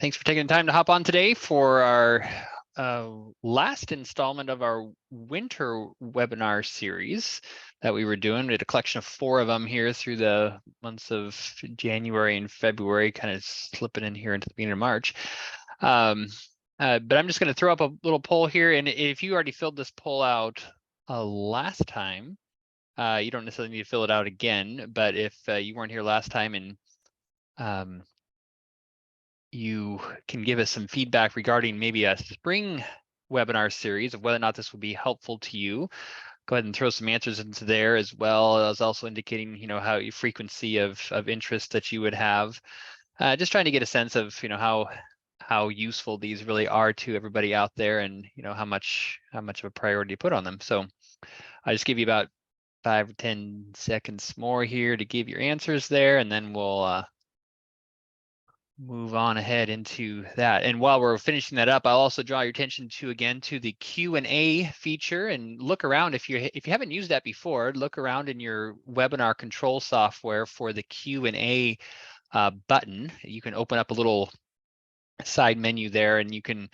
Thanks for taking the time to hop on today for our last installment of our winter webinar series that we were doing. We had a collection of 4 of them here through the months of January and February, kind of slipping in here into the beginning of March. But I'm just going to throw up a little poll here, and if you already filled this poll out last time, you don't necessarily need to fill it out again, but if you weren't here last time and you can give us some feedback regarding maybe a spring webinar series of whether or not this would be helpful to you. Go ahead and throw some answers into there, as well as also indicating, how your frequency of interest that you would have. Just trying to get a sense of, how useful these really are to everybody out there, and how much of a priority to put on them. So I'll just give you about 5 or 10 seconds more here to give your answers there, and then we'll move on ahead into that. And while we're finishing that up, I'll also draw your attention to the Q&A feature, and look around if you haven't used that before. Look around in your webinar control software for the Q&A button. You can open up a little side menu there, and you can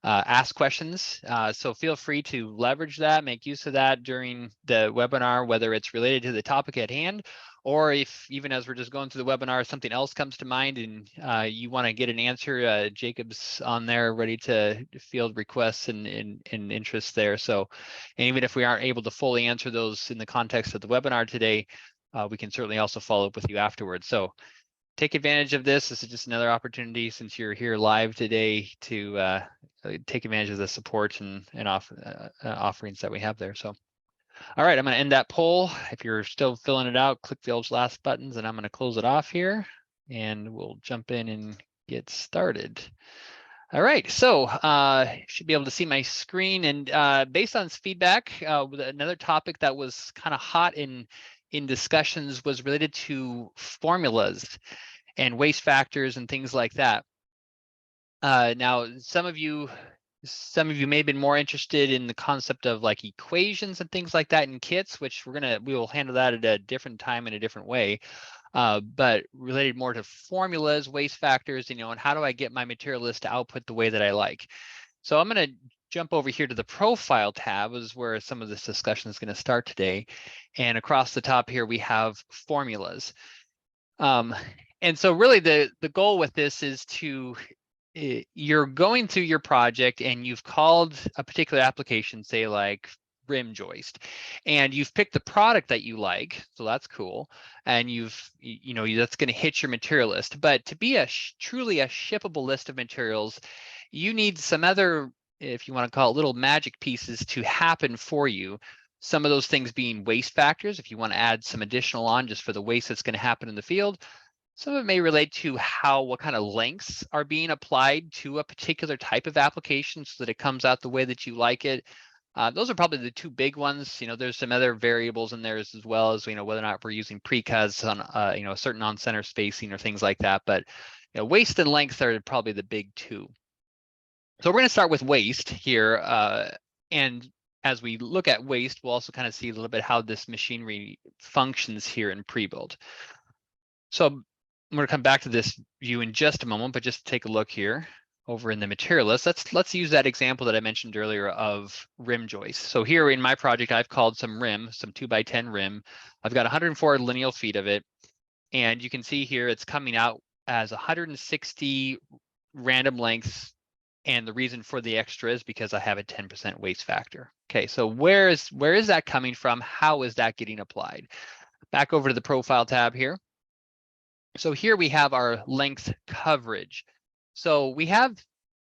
ask questions. So feel free to leverage that, make use of that during the webinar, whether it's related to the topic at hand, or if even as we're just going through the webinar, something else comes to mind and you want to get an answer, Jacob's on there ready to field requests and interest there. So, and even if we aren't able to fully answer those in the context of the webinar today, we can certainly also follow up with you afterwards. So take advantage of this. This is just another opportunity, since you're here live today, to take advantage of the support and offerings that we have there. So, all right, I'm going to end that poll. If you're still filling it out, click those last buttons, and I'm going to close it off here, and we'll jump in and get started. All right, so should be able to see my screen, and based on feedback, another topic that was kind of hot in discussions was related to formulas and waste factors and things like that. Now, some of you may have been more interested in the concept of like equations and things like that in kits, which we will handle that at a different time in a different way. But related more to formulas, waste factors, and how do I get my material list to output the way that I like? So I'm going to jump over here to the profile tab, is where some of this discussion is going to start today. And across the top here, we have formulas. And so really the goal with this is to, you're going through your project and you've called a particular application, say like rim joist, and you've picked the product that you like, so that's cool, and that's going to hit your material list. But to be truly a shippable list of materials, you need some other, if you want to call it, little magic pieces to happen for you. Some of those things being waste factors, if you want to add some additional on just for the waste that's going to happen in the field. Some of it may relate to what kind of lengths are being applied to a particular type of application so that it comes out the way that you like it. Those are probably the 2 big ones. There's some other variables in there as well, as whether or not we're using precuts on a certain on-center spacing or things like that. But waste and length are probably the big 2. So we're going to start with waste here, and as we look at waste, we'll also kind of see a little bit how this machinery functions here in pre-build. So I'm going to come back to this view in just a moment, but just take a look here over in the material list. Let's use that example that I mentioned earlier of rim joist. So here in my project, I've called some 2x10 rim. I've got 104 lineal feet of it, and you can see here it's coming out as 160 random lengths, and the reason for the extra is because I have a 10% waste factor. Okay, so where is that coming from? How is that getting applied? Back over to the profile tab here. So here we have our length coverage. So we have,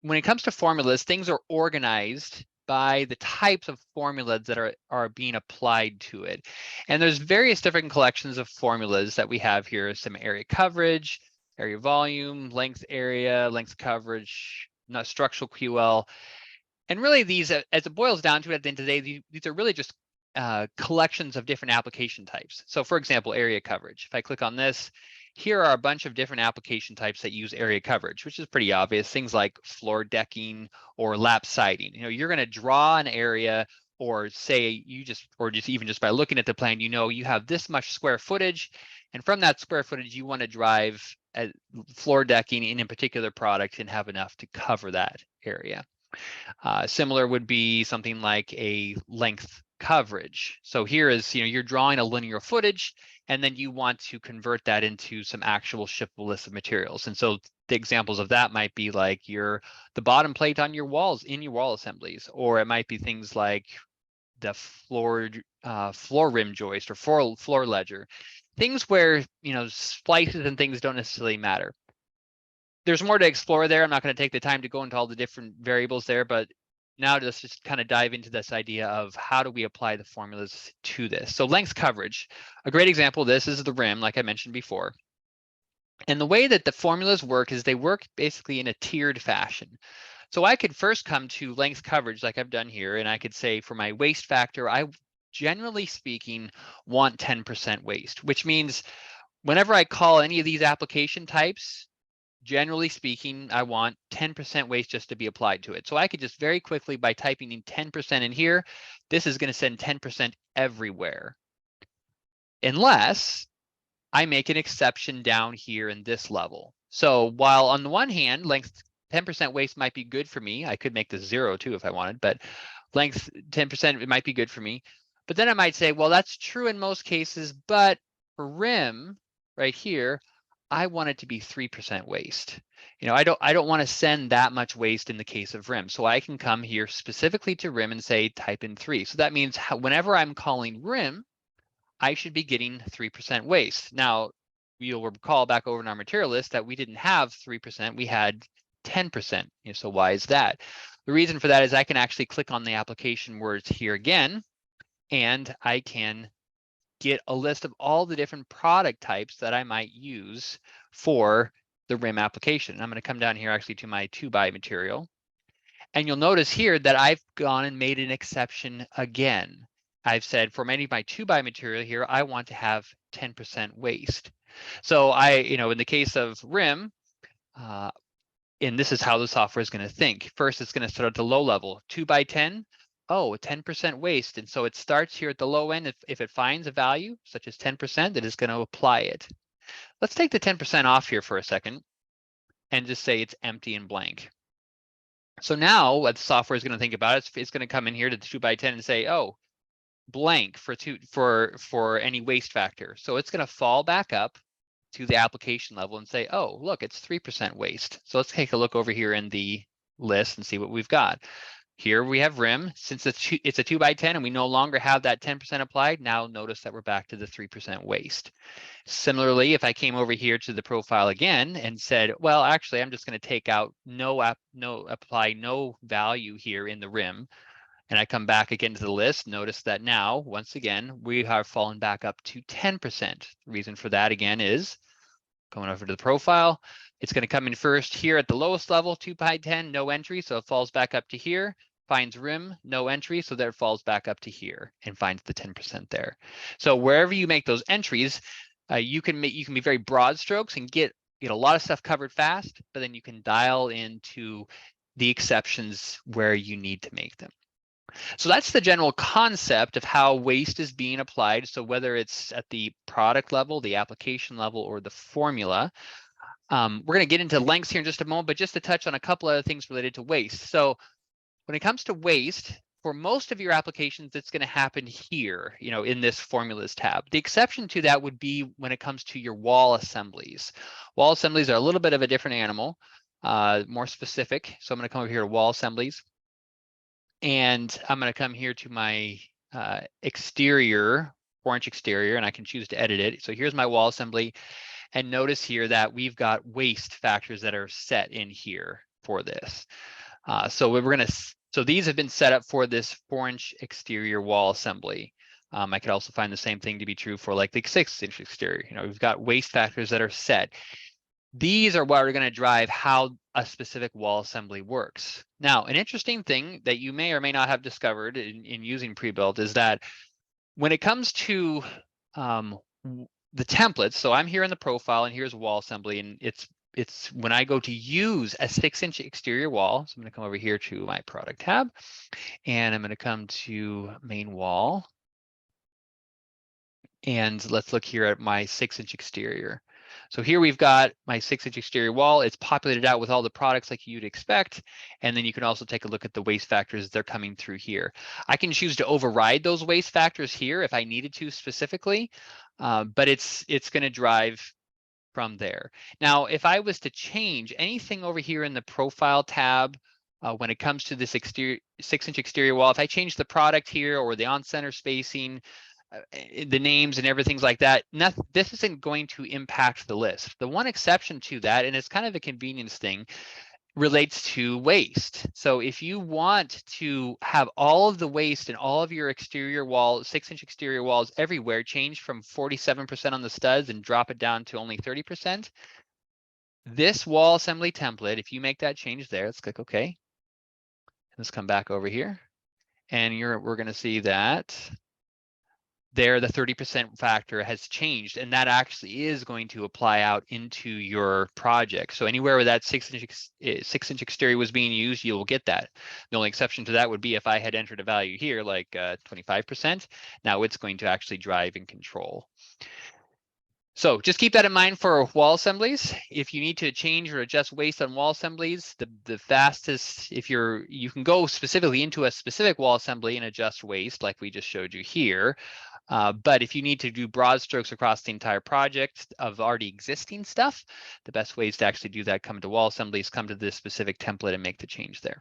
when it comes to formulas, things are organized by the types of formulas that are being applied to it. And there's various different collections of formulas that we have here. Some area coverage, area volume, length area, length coverage, not structural QL. And really these, as it boils down to it at the end of the day, these are really just collections of different application types. So for example, area coverage. If I click on this, here are a bunch of different application types that use area coverage, which is pretty obvious. Things like floor decking or lap siding. You're going to draw an area, or say even just by looking at the plan, you have this much square footage, and from that square footage, you want to drive floor decking in a particular product and have enough to cover that area. Similar would be something like a length coverage. So here is, you're drawing a linear footage, and then you want to convert that into some actual shippable list of materials. And so the examples of that might be like the bottom plate on your walls in your wall assemblies, or it might be things like the floor rim joist or floor ledger, things where splices and things don't necessarily matter. There's more to explore there. I'm not going to take the time to go into all the different variables there, but now let's just kind of dive into this idea of how do we apply the formulas to this. So length coverage, a great example of this is the rim, like I mentioned before. And the way that the formulas work is they work basically in a tiered fashion. So I could first come to length coverage like I've done here, and I could say for my waste factor, I generally speaking want 10% waste, which means whenever I call any of these application types, generally speaking, I want 10% waste just to be applied to it. So I could just very quickly, by typing in 10% in here, this is going to send 10% everywhere. Unless I make an exception down here in this level. So while on the one hand, length 10% waste might be good for me, I could make this 0 too if I wanted, but length 10%, it might be good for me. But then I might say, well, that's true in most cases, but for rim right here, I want it to be 3% waste. I don't want to send that much waste in the case of rim. So I can come here specifically to rim and say type in 3. So that means whenever I'm calling rim, I should be getting 3% waste. Now, you'll recall back over in our material list that we didn't have 3%, we had 10%. So why is that? The reason for that is I can actually click on the application words here again, and I can get a list of all the different product types that I might use for the rim application. I'm going to come down here actually to my 2x material. And you'll notice here that I've gone and made an exception again. I've said for many of my 2x material here, I want to have 10% waste. So in the case of rim, and this is how the software is going to think. First, it's going to start at the low level, 2x10. Oh, 10% waste. And so it starts here at the low end. If it finds a value such as 10%, it is going to apply it. Let's take the 10% off here for a second and just say it's empty and blank. So now what the software is going to think about is it's going to come in here to the 2x10 and say, oh, blank for any waste factor. So it's going to fall back up to the application level and say, oh, look, it's 3% waste. So let's take a look over here in the list and see what we've got. Here we have rim. Since it's a 2x10 and we no longer have that 10% applied, now notice that we're back to the 3% waste. Similarly, if I came over here to the profile again and said, well, actually, I'm just going to take out apply no value here in the rim, and I come back again to the list, notice that now, once again, we have fallen back up to 10%. The reason for that, again, is going over to the profile. It's going to come in first here at the lowest level, 2x10, no entry, so it falls back up to here. Finds rim, no entry, so that it falls back up to here and finds the 10% there. So wherever you make those entries, you can be very broad strokes and get a lot of stuff covered fast, but then you can dial into the exceptions where you need to make them. So that's the general concept of how waste is being applied. So whether it's at the product level, the application level, or the formula, we're going to get into lengths here in just a moment, but just to touch on a couple other things related to waste. So when it comes to waste, for most of your applications, it's going to happen here, in this formulas tab. The exception to that would be when it comes to your wall assemblies. Wall assemblies are a little bit of a different animal, more specific. So I'm going to come over here to wall assemblies. And I'm going to come here to my exterior, 4-inch exterior, and I can choose to edit it. So here's my wall assembly. And notice here that we've got waste factors that are set in here for this. So these have been set up for this 4-inch exterior wall assembly. I could also find the same thing to be true for like the 6-inch exterior. We've got waste factors that are set. These are what are going to drive how a specific wall assembly works. Now, an interesting thing that you may or may not have discovered in using pre-built is that when it comes to the templates, so I'm here in the profile and here's wall assembly, and it's when I go to use a 6-inch exterior wall. So I'm going to come over here to my product tab, and I'm going to come to main wall. And let's look here at my 6-inch exterior. So here we've got my 6-inch exterior wall. It's populated out with all the products like you'd expect. And then you can also take a look at the waste factors. They're coming through here. I can choose to override those waste factors here if I needed to specifically, but it's going to drive from there. Now, if I was to change anything over here in the profile tab, when it comes to this exterior 6-inch exterior wall, if I change the product here or the on-center spacing, the names and everything like that, this isn't going to impact the list. The one exception to that, and it's kind of a convenience thing, relates to waste. So if you want to have all of the waste and all of your exterior walls, 6-inch exterior walls everywhere, change from 47% on the studs and drop it down to only 30%, this wall assembly template, if you make that change there, let's click OK. Let's come back over here, and we're going to see that there the 30% factor has changed, and that actually is going to apply out into your project. So anywhere where that 6-inch exterior was being used, you'll get that. The only exception to that would be if I had entered a value here like 25%. Now it's going to actually drive and control. So just keep that in mind for wall assemblies. If you need to change or adjust waste on wall assemblies, the fastest, if you can go specifically into a specific wall assembly and adjust waste like we just showed you here. But if you need to do broad strokes across the entire project of already existing stuff, the best ways to actually do that, come to wall assemblies, come to this specific template and make the change there.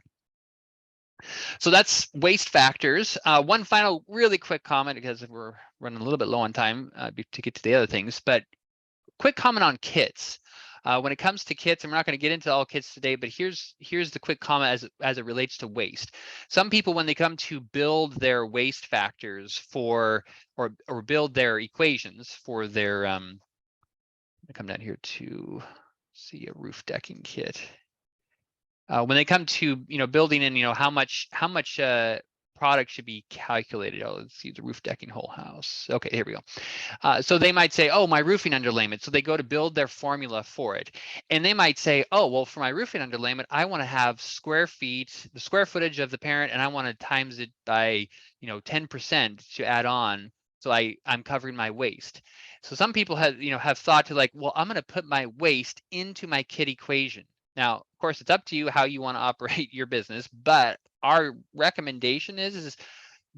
So that's waste factors. One final really quick comment, because we're running a little bit low on time to get to the other things, but quick comment on kits. When it comes to kits, and we're not going to get into all kits today, but here's the quick comment as it relates to waste. Some people, when they come to build their waste factors for, or build their equations for their, I come down here to see a roof decking kit. When they come to, building in, how much product should be calculated. Oh, let's see, the roof decking whole house. Okay, here we go. So they might say, oh, my roofing underlayment. So they go to build their formula for it. And they might say, oh, well, for my roofing underlayment, I want to have square feet, the square footage of the parent, and I want to times it by, 10% to add on. So I'm covering my waste. So some people have thought to like, well, I'm going to put my waste into my kit equation. Now, of course, it's up to you how you want to operate your business, but our recommendation is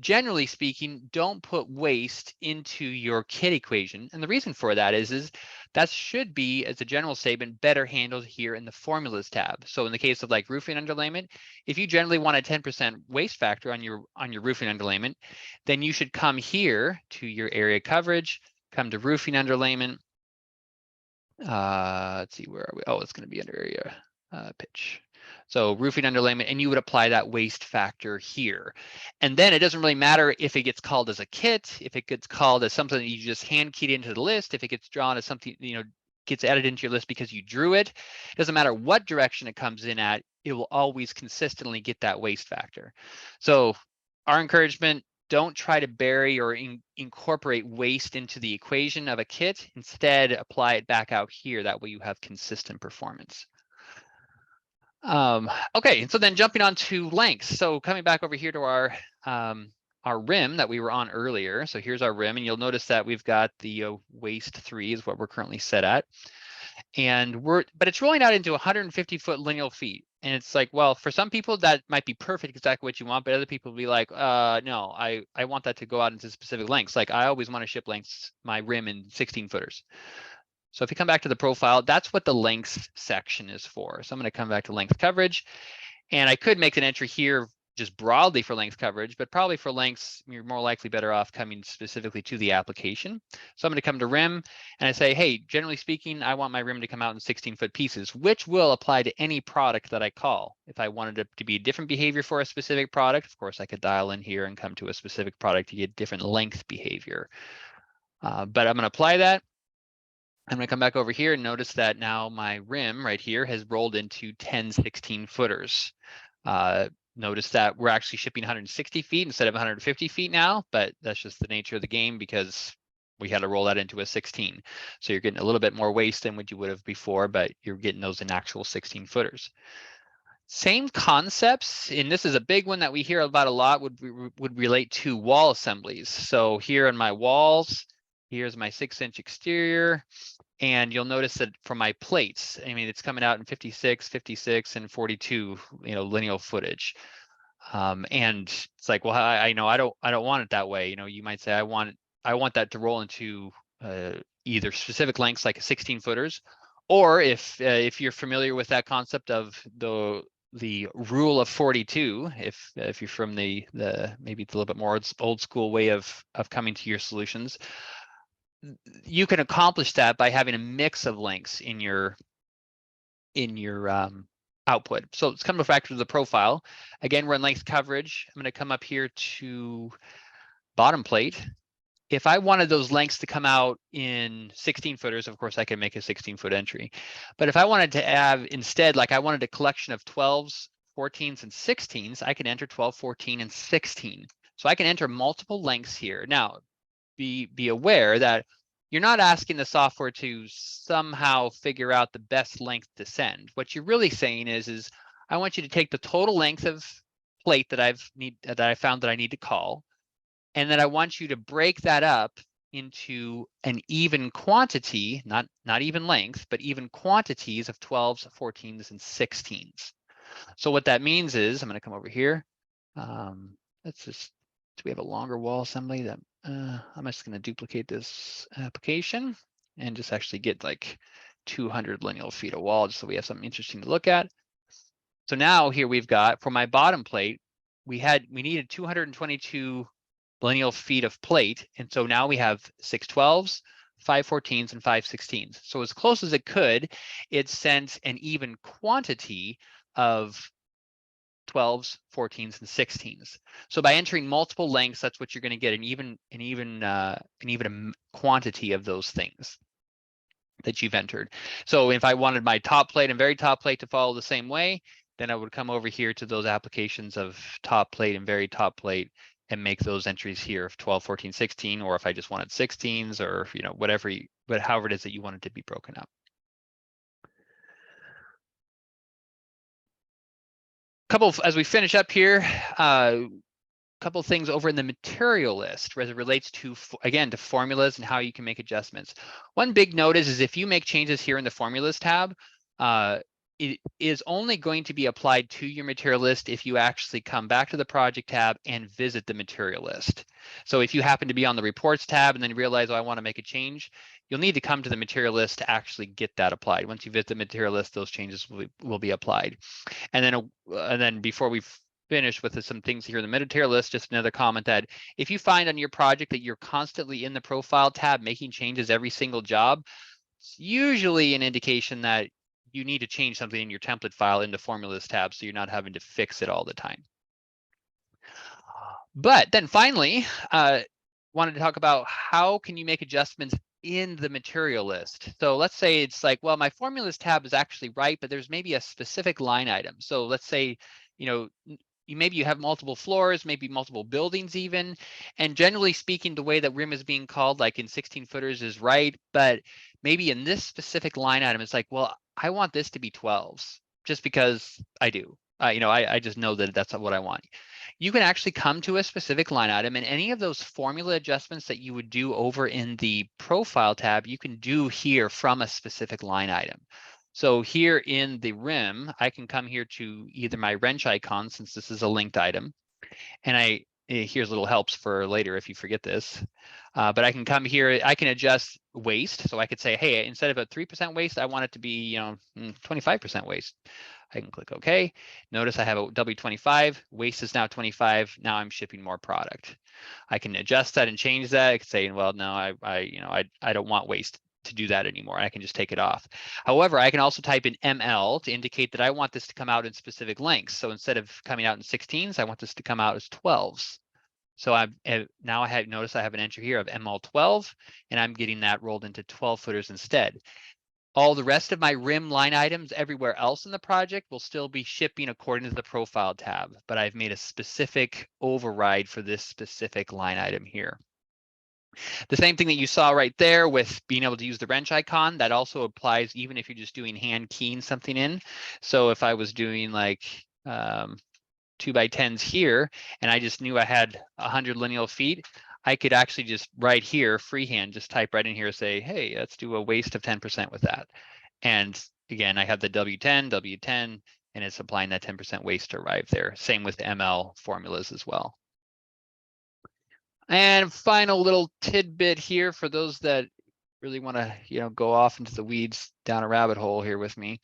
generally speaking, don't put waste into your kit equation. And the reason for that is that should be, as a general statement, better handled here in the formulas tab. So in the case of like roofing underlayment, if you generally want a 10% waste factor on your roofing underlayment, then you should come here to your area coverage, come to roofing underlayment. Let's see, where are we? Oh, it's going to be under area pitch. So roofing underlayment, and you would apply that waste factor here. And then it doesn't really matter if it gets called as a kit, if it gets called as something that you just hand keyed into the list, if it gets drawn as something, gets added into your list because you drew it. It doesn't matter what direction it comes in at, it will always consistently get that waste factor. So our encouragement, don't try to bury or incorporate waste into the equation of a kit. Instead, apply it back out here. That way you have consistent performance. Okay, so then jumping on to lengths. So coming back over here to our rim that we were on earlier. So here's our rim, and you'll notice that we've got the waist 3 is what we're currently set at. And but it's rolling out into 150-foot lineal feet. And it's like, well, for some people that might be perfect, exactly what you want, but other people will be like, no, I want that to go out into specific lengths. Like I always want to ship lengths, my rim in 16 footers. So if you come back to the profile, that's what the lengths section is for. So I'm going to come back to length coverage, and I could make an entry here just broadly for length coverage, but probably for lengths, you're more likely better off coming specifically to the application. So I'm going to come to rim, and I say, hey, generally speaking, I want my rim to come out in 16-foot pieces, which will apply to any product that I call. If I wanted it to be a different behavior for a specific product, of course, I could dial in here and come to a specific product to get different length behavior. But I'm going to apply that. I'm going to come back over here and notice that now my rim right here has rolled into 10 16-footers. Notice that we're actually shipping 160 feet instead of 150 feet now, but that's just the nature of the game because we had to roll that into a 16. So you're getting a little bit more waste than what you would have before, but you're getting those in actual 16-footers. Same concepts, and this is a big one that we hear about a lot, would relate to wall assemblies. So here on my walls, here's my 6-inch exterior. And you'll notice that for my plates, I mean, it's coming out in 56, 56, and 42, lineal footage. And it's like, well, I know I don't want it that way. You might say I want that to roll into either specific lengths like 16 footers, or if you're familiar with that concept of the rule of 42, if you're from the maybe it's a little bit more old school way of coming to your solutions, you can accomplish that by having a mix of lengths in your output. So let's come back to the profile. Again, we're in length coverage. I'm going to come up here to bottom plate. If I wanted those lengths to come out in 16 footers, of course I can make a 16-foot entry. But if I wanted to have instead, like I wanted a collection of 12s, 14s, and 16s, I can enter 12, 14, and 16. So I can enter multiple lengths here. Now, be aware that you're not asking the software to somehow figure out the best length to send. What you're really saying is I want you to take the total length of plate that I found that I need to call, and then I want you to break that up into an even quantity, not even length, but even quantities of 12s, 14s, and 16s. So what that means is, I'm going to come over here. Let's just, do we have a longer wall assembly? That I'm just going to duplicate this application and just actually get like 200 lineal feet of wall, just so we have something interesting to look at. So now here we've got, for my bottom plate, we needed 222 lineal feet of plate, and so now we have 6 12s, 5 14s, and 5 16s. So as close as it could, it sent an even quantity of 12s, 14s, and 16s. So by entering multiple lengths, that's what you're going to get, an even quantity of those things that you've entered. So if I wanted my top plate and very top plate to follow the same way, then I would come over here to those applications of top plate and very top plate and make those entries here of 12, 14, 16, or if I just wanted 16s, or whatever, but however it is that you want it to be broken up. As we finish up here, couple of things over in the material list as it relates to, again, to formulas and how you can make adjustments. One big note is if you make changes here in the formulas tab, it is only going to be applied to your material list if you actually come back to the project tab and visit the material list. So if you happen to be on the reports tab and then realize, oh, I want to make a change, you'll need to come to the material list to actually get that applied. Once you visit the material list, those changes will be applied. And then before we finish with some things here in the material list, just another comment that if you find on your project that you're constantly in the profile tab making changes every single job, it's usually an indication that you need to change something in your template file in the formulas tab, so you're not having to fix it all the time. But then finally, wanted to talk about how can you make adjustments in the material list. So let's say it's like, well, my formulas tab is actually right, but there's maybe a specific line item. So let's say, maybe you have multiple floors, maybe multiple buildings even, and generally speaking, the way that rim is being called, like in 16 footers, is right, but maybe in this specific line item, it's like, well, I want this to be 12s just because I do. I just know that that's what I want. You can actually come to a specific line item, and any of those formula adjustments that you would do over in the profile tab, you can do here from a specific line item. So here in the rim, I can come here to either my wrench icon, since this is a linked item, and here's little helps for later if you forget this, but I can come here, I can adjust waste. So I could say, hey, instead of a 3% waste, I want it to be 25% waste. I can click OK. Notice I have a W25, waste is now 25. Now I'm shipping more product. I can adjust that and change that. I can say, well, no, I don't want waste to do that anymore. I can just take it off. However, I can also type in ML to indicate that I want this to come out in specific lengths. So instead of coming out in 16s, I want this to come out as 12s. So now I have noticed I have an entry here of ML 12, and I'm getting that rolled into 12 footers instead. All the rest of my rim line items everywhere else in the project will still be shipping according to the profile tab, but I've made a specific override for this specific line item here. The same thing that you saw right there with being able to use the wrench icon, that also applies even if you're just doing hand keying something in. So if I was doing like 2x10s here, and I just knew I had 100 lineal feet, I could actually just right here, freehand, just type right in here, say, hey, let's do a waste of 10% with that. And again, I have the W10, W10, and it's applying that 10% waste to arrive there. Same with ML formulas as well. And final little tidbit here for those that really want to, go off into the weeds down a rabbit hole here with me.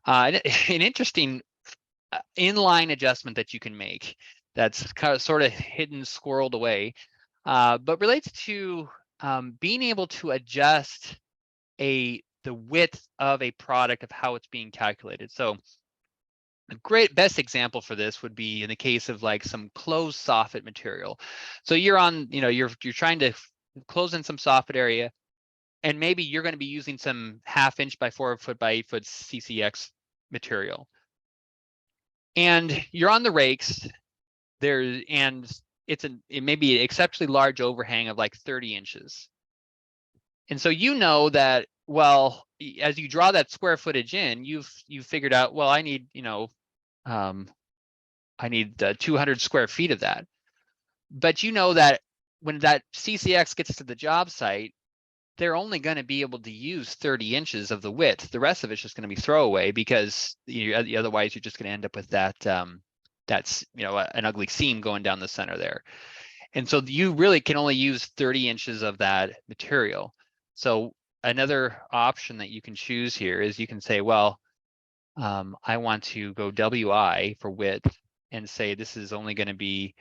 An interesting inline adjustment that you can make that's kind of sort of hidden, squirreled away, but relates to being able to adjust the width of a product of how it's being calculated. So the best example for this would be in the case of like some closed soffit material. So you're on, you're trying to close in some soffit area, and maybe you're going to be using some 1/2 inch by 4 foot by 8 foot CCX material. And you're on the rakes there, and it may be an exceptionally large overhang of like 30 inches. And so that, well, as you draw that square footage in, you've figured out, well, I need, I need 200 square feet of that. But you know that when that CCX gets to the job site, they're only going to be able to use 30 inches of the width. The rest of it's just going to be throwaway, because otherwise you're just going to end up with that that's an ugly seam going down the center there. And so you really can only use 30 inches of that material. So another option that you can choose here is you can say, well, I want to go WI for width and say this is only going to be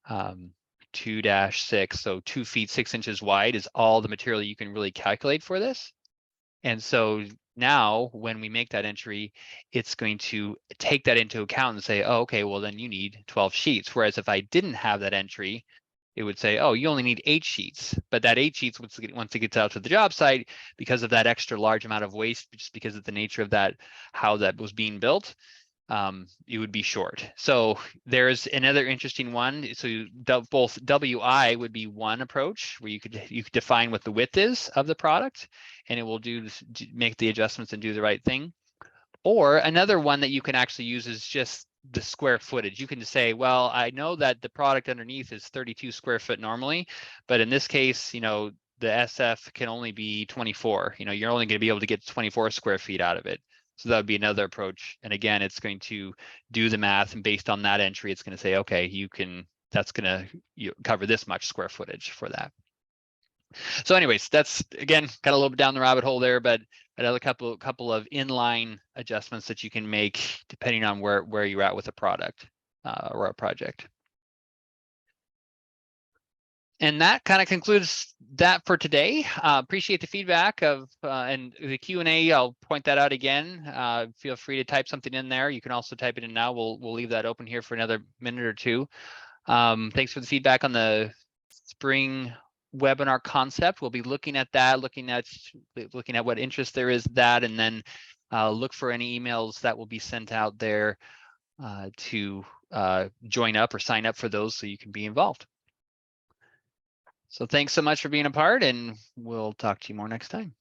2-6, so 2 feet 6 inches wide is all the material you can really calculate for this. And so now when we make that entry, it's going to take that into account and say, oh, okay, well then you need 12 sheets. Whereas if I didn't have that entry, it would say, oh, you only need 8 sheets. But that 8 sheets, once it gets out to the job site, because of that extra large amount of waste, just because of the nature of that, how that was being built, it would be short. So there's another interesting one. So both WI would be one approach where you could define what the width is of the product, and it will make the adjustments and do the right thing. Or another one that you can actually use is just the square footage. You can just say, well, I know that the product underneath is 32 square foot normally, but in this case, the SF can only be 24. You're only going to be able to get 24 square feet out of it. So that would be another approach. And again, it's going to do the math, and based on that entry, it's going to say, okay, that's going to cover this much square footage for that. So anyways, that's, again, got a little bit down the rabbit hole there, but another couple of inline adjustments that you can make depending on where you're at with a product or a project. And that kind of concludes that for today. Appreciate the feedback and the Q&A. I'll point that out again. Feel free to type something in there. You can also type it in now. We'll leave that open here for another minute or two. Thanks for the feedback on the spring webinar concept. We'll be looking at that, looking at what interest there is that, and then look for any emails that will be sent out there to join up or sign up for those so you can be involved. So thanks so much for being a part, and we'll talk to you more next time.